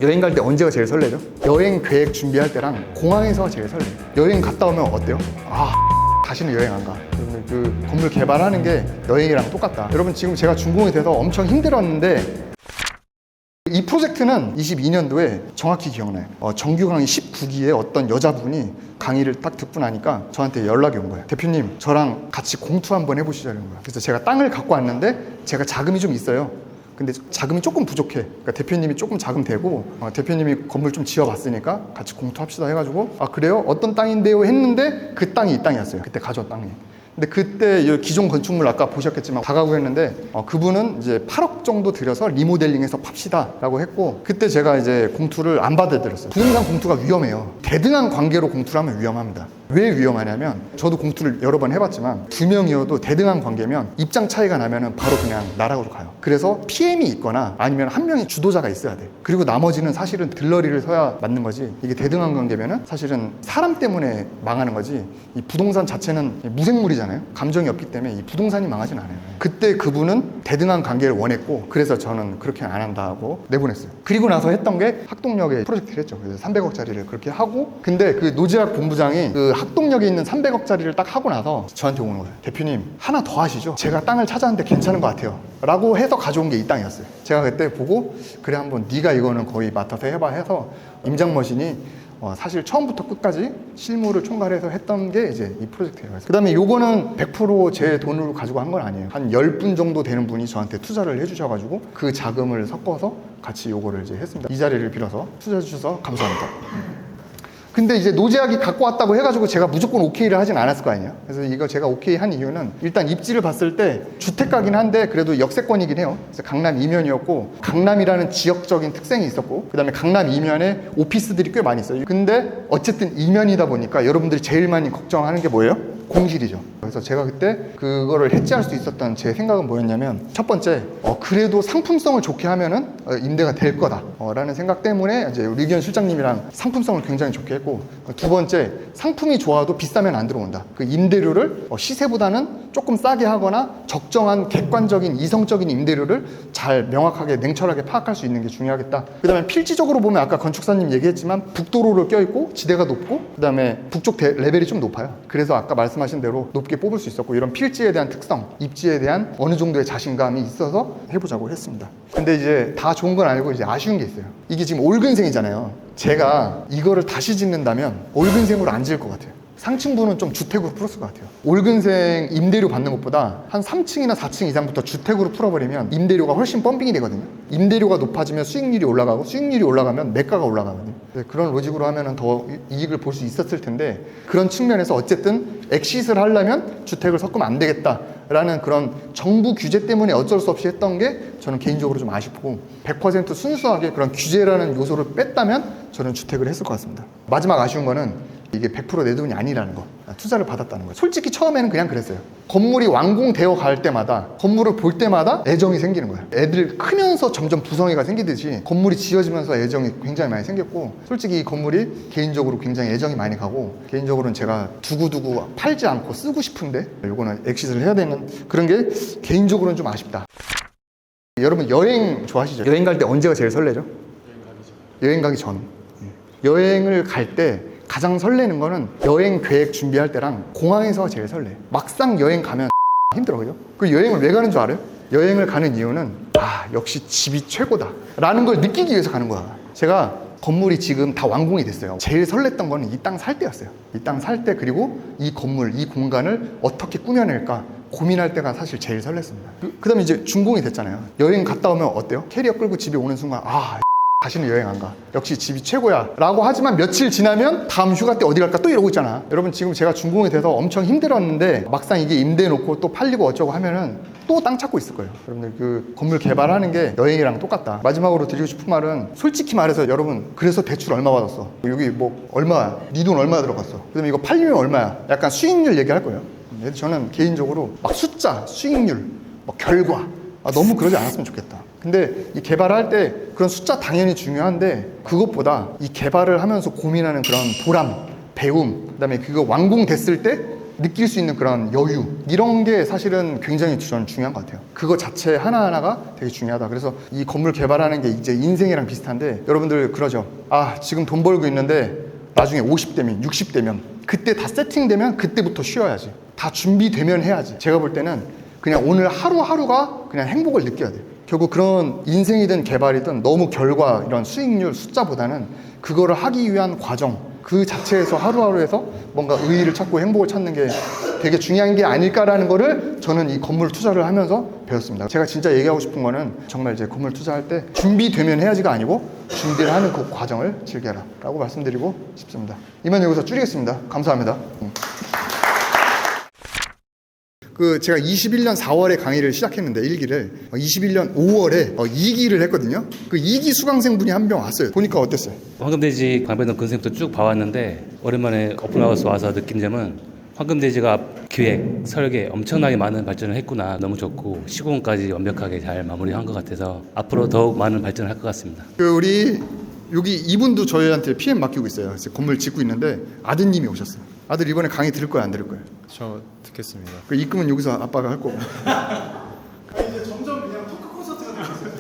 여행 갈 때 언제가 제일 설레죠? 여행 계획 준비할 때랑 공항에서 제일 설레요. 여행 갔다 오면 어때요? 다시는 여행 안 가. 그러면 그 건물 개발하는 게 여행이랑 똑같다. 여러분 지금 제가 준공이 돼서 엄청 힘들었는데 이 프로젝트는 22년도에 정확히 기억나요. 정규 강의 19기에 어떤 여자분이 강의를 딱 듣고 나니까 저한테 연락이 온 거예요. 대표님, 저랑 같이 공투 한번 해보시자는 거예요. 그래서 제가 땅을 갖고 왔는데 제가 자금이 좀 있어요. 근데 자금이 조금 부족해. 그러니까 대표님이 조금 자금 되고 대표님이 건물 좀 지어봤으니까 같이 공투합시다 해가지고 그래요? 어떤 땅인데요? 했는데 그 땅이 이 땅이었어요. 그때 가져온 땅이. 근데 그때 기존 건축물 아까 보셨겠지만 다가구 했는데 그분은 이제 8억 정도 들여서 리모델링해서 팝시다 라고 했고, 그때 제가 이제 공투를 안 받아들였어요. 부동산 공투가 위험해요. 대등한 관계로 공투를 하면 위험합니다. 왜 위험하냐면, 저도 공투를 여러 번 해봤지만 2명이어도 대등한 관계면 입장 차이가 나면은 바로 그냥 나락으로 가요. 그래서 PM이 있거나 아니면 한 명의 주도자가 있어야 돼. 그리고 나머지는 사실은 들러리를 서야 맞는 거지. 이게 대등한 관계면은 사실은 사람 때문에 망하는 거지, 이 부동산 자체는 무생물이잖아요. 감정이 없기 때문에 이 부동산이 망하진 않아요. 그때 그분은 대등한 관계를 원했고, 그래서 저는 그렇게 안 한다고 내보냈어요. 그리고 나서 했던 게 학동역에 프로젝트를 했죠. 그래서 300억짜리를 그렇게 하고, 근데 그 노지학 본부장이 그 학동역에 있는 300억짜리를 딱 하고 나서 저한테 오는 거예요. 대표님, 하나 더 하시죠. 제가 땅을 찾았는데 괜찮은 것 같아요 라고 해서 가져온 게 이 땅이었어요. 제가 그때 보고, 그래 한번 네가 이거는 거의 맡아서 해봐 해서 임장머신이 사실 처음부터 끝까지 실무를 총괄해서 했던 게 이제 이 프로젝트예요. 그 다음에 요거는 100% 제 돈으로 가지고 한 건 아니에요. 한 10분 정도 되는 분이 저한테 투자를 해주셔가지고 그 자금을 섞어서 같이 요거를 이제 했습니다. 이 자리를 빌어서 투자해 주셔서 감사합니다. 근데 이제 노제학이 갖고 왔다고 해가지고 제가 무조건 오케이를 하진 않았을 거 아니에요. 그래서 이거 제가 오케이 한 이유는, 일단 입지를 봤을 때 주택가긴 한데 그래도 역세권이긴 해요. 그래서 강남 이면이었고, 강남이라는 지역적인 특성이 있었고, 그 다음에 강남 이면에 오피스들이 꽤 많이 있어요. 근데 어쨌든 이면이다 보니까 여러분들이 제일 많이 걱정하는 게 뭐예요? 공실이죠. 그래서 제가 그때 그거를 해지할 수 있었던 제 생각은 뭐였냐면, 첫 번째, 그래도 상품성을 좋게 하면은 임대가 될 거다 라는 생각 때문에 이제 우리 의견 실장님이랑 상품성을 굉장히 좋게 했고, 두 번째, 상품이 좋아도 비싸면 안 들어온다. 그 임대료를 시세보다는 조금 싸게 하거나 적정한 객관적인 이성적인 임대료를 잘 명확하게 냉철하게 파악할 수 있는 게 중요하겠다. 그 다음에 필지적으로 보면 아까 건축사님 얘기했지만 북도로를 껴있고 지대가 높고, 그 다음에 북쪽 레벨이 좀 높아요. 그래서 아까 말씀하신 대로 높게 뽑을 수 있었고, 이런 필지에 대한 특성, 입지에 대한 어느 정도의 자신감이 있어서 해보자고 했습니다. 근데 이제 다 좋은 건 아니고 이제 아쉬운 게 있어요. 이게 지금 올근생이잖아요. 제가 이거를 다시 짓는다면 올근생으로 안 지을 것 같아요. 상층부는 좀 주택으로 풀었을 것 같아요. 올근생 임대료 받는 것보다 한 3층이나 4층 이상부터 주택으로 풀어버리면 임대료가 훨씬 펌핑이 되거든요. 임대료가 높아지면 수익률이 올라가고, 수익률이 올라가면 매가가 올라가거든요. 그런 로직으로 하면 더 이익을 볼 수 있었을 텐데, 그런 측면에서 어쨌든 엑시스를 하려면 주택을 섞으면 안 되겠다 라는 그런 정부 규제 때문에 어쩔 수 없이 했던 게 저는 개인적으로 좀 아쉽고, 100% 순수하게 그런 규제라는 요소를 뺐다면 저는 주택을 했을 것 같습니다. 마지막 아쉬운 거는 이게 100% 내 돈이 아니라는 거, 투자를 받았다는 거죠. 솔직히 처음에는 그냥 그랬어요. 건물이 완공되어 갈 때마다, 건물을 볼 때마다 애정이 생기는 거예요. 애들 크면서 점점 부성애가 생기듯이 건물이 지어지면서 애정이 굉장히 많이 생겼고, 솔직히 이 건물이 개인적으로 굉장히 애정이 많이 가고, 개인적으로는 제가 두고두고 팔지 않고 쓰고 싶은데 요거는 엑시스를 해야 되는 그런 게 개인적으로는 좀 아쉽다. 여러분 여행 좋아하시죠? 여행 갈 때 언제가 제일 설레죠? 여행 가기 전. 여행을 갈 때 가장 설레는 거는 여행 계획 준비할 때랑 공항에서 제일 설레요. 막상 여행 가면 힘들어, 그죠? 그 여행을 왜 가는 줄 알아요? 여행을 가는 이유는 역시 집이 최고다 라는 걸 느끼기 위해서 가는 거야. 제가 건물이 지금 다 완공이 됐어요. 제일 설렜던 거는 이 땅 살 때였어요. 이 땅 살 때, 그리고 이 건물, 이 공간을 어떻게 꾸며낼까 고민할 때가 사실 제일 설렜습니다. 그 다음에 이제 준공이 됐잖아요. 여행 갔다 오면 어때요? 캐리어 끌고 집에 오는 순간 다시는 여행 안 가. 역시 집이 최고야 라고 하지만, 며칠 지나면 다음 휴가 때 어디 갈까 또 이러고 있잖아. 여러분 지금 제가 준공이 돼서 엄청 힘들었는데 막상 이게 임대 놓고 또 팔리고 어쩌고 하면은 또 땅 찾고 있을 거예요. 여러분들 그 건물 개발하는 게 여행이랑 똑같다. 마지막으로 드리고 싶은 말은, 솔직히 말해서 여러분, 그래서 대출 얼마 받았어? 여기 뭐 얼마야? 네 돈 얼마 들어갔어? 그다음에 이거 팔리면 얼마야? 약간 수익률 얘기할 거예요. 저는 개인적으로 막 숫자, 수익률, 막 결과 너무 그러지 않았으면 좋겠다. 근데 이 개발할 때 그런 숫자 당연히 중요한데, 그것보다 이 개발을 하면서 고민하는 그런 보람, 배움, 그다음에 그거 완공됐을 때 느낄 수 있는 그런 여유 이런 게 사실은 굉장히 저는 중요한 것 같아요. 그거 자체 하나하나가 되게 중요하다. 그래서 이 건물 개발하는 게 이제 인생이랑 비슷한데 여러분들 그러죠. 아 지금 돈 벌고 있는데 나중에 50대면 60대면 그때 다 세팅되면 그때부터 쉬어야지. 다 준비되면 해야지. 제가 볼 때는 그냥 오늘 하루하루가 그냥 행복을 느껴야 돼요. 결국 그런 인생이든 개발이든 너무 결과 이런 수익률 숫자보다는 그거를 하기 위한 과정 그 자체에서 하루하루에서 뭔가 의의를 찾고 행복을 찾는 게 되게 중요한 게 아닐까라는 거를 저는 이 건물 투자를 하면서 배웠습니다. 제가 진짜 얘기하고 싶은 거는 정말 이제 건물 투자할 때 준비되면 해야지가 아니고 준비를 하는 그 과정을 즐겨라 라고 말씀드리고 싶습니다. 이만 여기서 줄이겠습니다. 감사합니다. 제가 21년 4월에 강의를 시작했는데 1기를 21년 5월에 2기를 했거든요. 그 2기 수강생분이 한 명 왔어요. 보니까 어땠어요? 황금돼지 광배동 근생부터 쭉 봐왔는데 오랜만에 오픈하우스 와서 느낀 점은 황금돼지가 기획, 설계 엄청나게 많은 발전을 했구나. 너무 좋고 시공까지 완벽하게 잘 마무리한 것 같아서 앞으로 더욱 많은 발전을 할 것 같습니다. 우리 여기 이분도 저희한테 PM 맡기고 있어요. 그래서 건물 짓고 있는데 아드님이 오셨어요. 아들 이번에 강의 들을 거야 안 들을 거야? 저 듣겠습니다. 그 입금은 여기서 아빠가 할 거고. 이제 점점 그냥 토크 콘서트가 되고 있어요.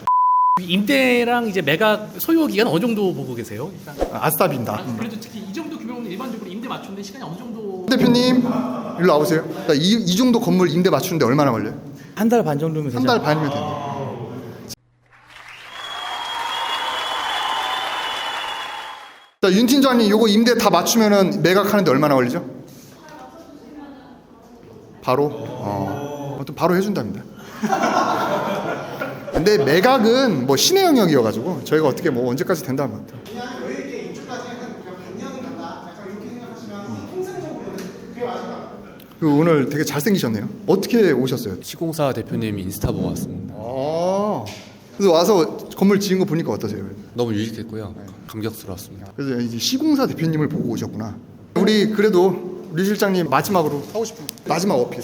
임대랑 이제 매각 소요 기간 어느 정도 보고 계세요? 아스탑입니다. 그래도 특히 이 정도 규모는 일반적으로 임대 맞추는데 시간이 어느 정도? 대표님 일로 와보세요. 이 정도 건물 임대 맞추는데 얼마나 걸려요? 한 달 반 정도면 되죠. 한 달 반이면 된다. 자, 윤 팀장님 요거 임대 다 맞추면은 매각하는데 얼마나 걸리죠? 바로? 또 바로 해준답니다. 근데 매각은 뭐 신의 영역이어가지고 저희가 어떻게 뭐 언제까지 된다는 것 같아요. 그냥 여유있게 입주까지 한 그냥 반년은 간다. 약간 이렇게 생각하시면 통상적으로는 그게 맞을까? 오늘 되게 잘생기셨네요. 어떻게 오셨어요? 시공사 대표님 인스타 보고 왔습니다. 그래서 와서 건물 지은 거 보니까 어떠세요? 너무 유익했고요. 감격스러웠습니다. 그래서 이제 시공사 대표님을 보고 오셨구나. 우리 그래도 류 실장님 마지막으로 하고 싶은 마지막 어필.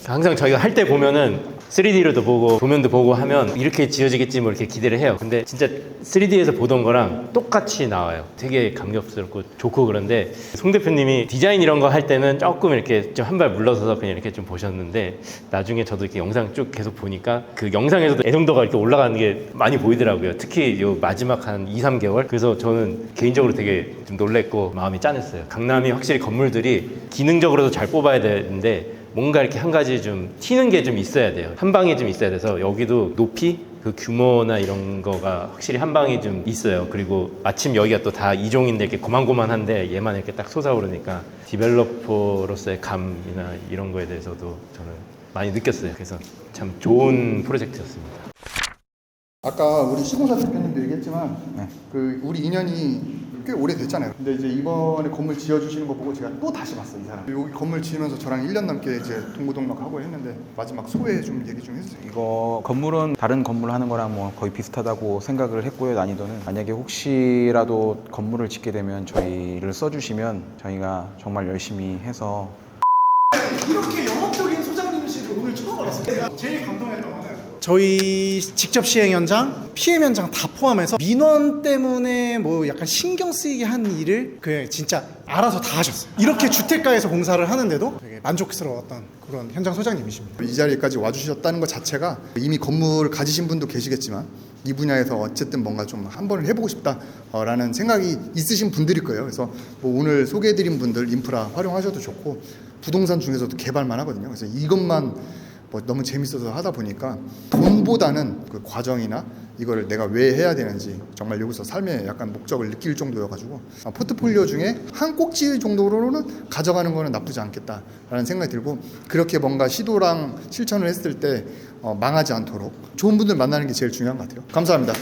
항상 저희가 할 때 보면은 3D로도 보고 도면도 보고 하면 이렇게 지어지겠지 뭐 이렇게 기대를 해요. 근데 진짜 3D에서 보던 거랑 똑같이 나와요. 되게 감격스럽고 좋고. 그런데 송 대표님이 디자인 이런 거 할 때는 조금 이렇게 좀 한 발 물러서서 그냥 이렇게 좀 보셨는데 나중에 저도 이렇게 영상 쭉 계속 보니까 그 영상에서도 애정도가 이렇게 올라가는 게 많이 보이더라고요. 특히 요 마지막 한 2, 3개월. 그래서 저는 개인적으로 되게 좀 놀랬고 마음이 짠했어요. 강남이 확실히 건물들이 기능적으로도 잘 뽑아야 되는데 뭔가 이렇게 한 가지 좀 튀는 게 좀 있어야 돼요. 한 방이 좀 있어야 돼서 여기도 높이 그 규모나 이런 거가 확실히 한 방이 좀 있어요. 그리고 마침 여기가 또 다 이종인데 이렇게 고만고만한데 얘만 이렇게 딱 솟아오르니까 디벨로퍼로서의 감이나 이런 거에 대해서도 저는 많이 느꼈어요. 그래서 참 좋은 프로젝트였습니다. 아까 우리 시공사 대표님도 얘기했지만 그 우리 인연이 꽤 오래됐잖아요. 근데 이제 이번에 건물 지어주시는 거 보고 제가 또 다시 봤어요, 이 사람. 여기 건물 지으면서 저랑 1년 넘게 이제 동고동락하고 했는데 마지막 소회 좀 얘기 좀 해주세요. 이거 건물은 다른 건물 하는 거랑 뭐 거의 비슷하다고 생각을 했고요. 난이도는 만약에 혹시라도 건물을 짓게 되면 저희를 써주시면 저희가 정말 열심히 해서 이렇게 영업적인 소장님실을 오늘 처음 알았어요. 제일 감동했던 거는 저희 직접 시행 현장, PM 현장 다 포함해서 민원 때문에 뭐 약간 신경 쓰이게 한 일을 그 진짜 알아서 다 하셨어요. 이렇게 주택가에서 공사를 하는데도 되게 만족스러웠던 그런 현장 소장님이십니다. 이 자리까지 와주셨다는 것 자체가 이미 건물을 가지신 분도 계시겠지만 이 분야에서 어쨌든 뭔가 좀 한 번을 해보고 싶다라는 생각이 있으신 분들일 거예요. 그래서 뭐 오늘 소개해드린 분들 인프라 활용하셔도 좋고 부동산 중에서도 개발만 하거든요. 그래서 이것만 뭐 너무 재밌어서 하다 보니까 돈보다는 그 과정이나 이거를 내가 왜 해야 되는지 정말 여기서 삶의 약간 목적을 느낄 정도여가지고 포트폴리오 중에 한 꼭지 정도로는 가져가는 거는 나쁘지 않겠다라는 생각이 들고 그렇게 뭔가 시도랑 실천을 했을 때 망하지 않도록 좋은 분들 만나는 게 제일 중요한 것 같아요. 감사합니다.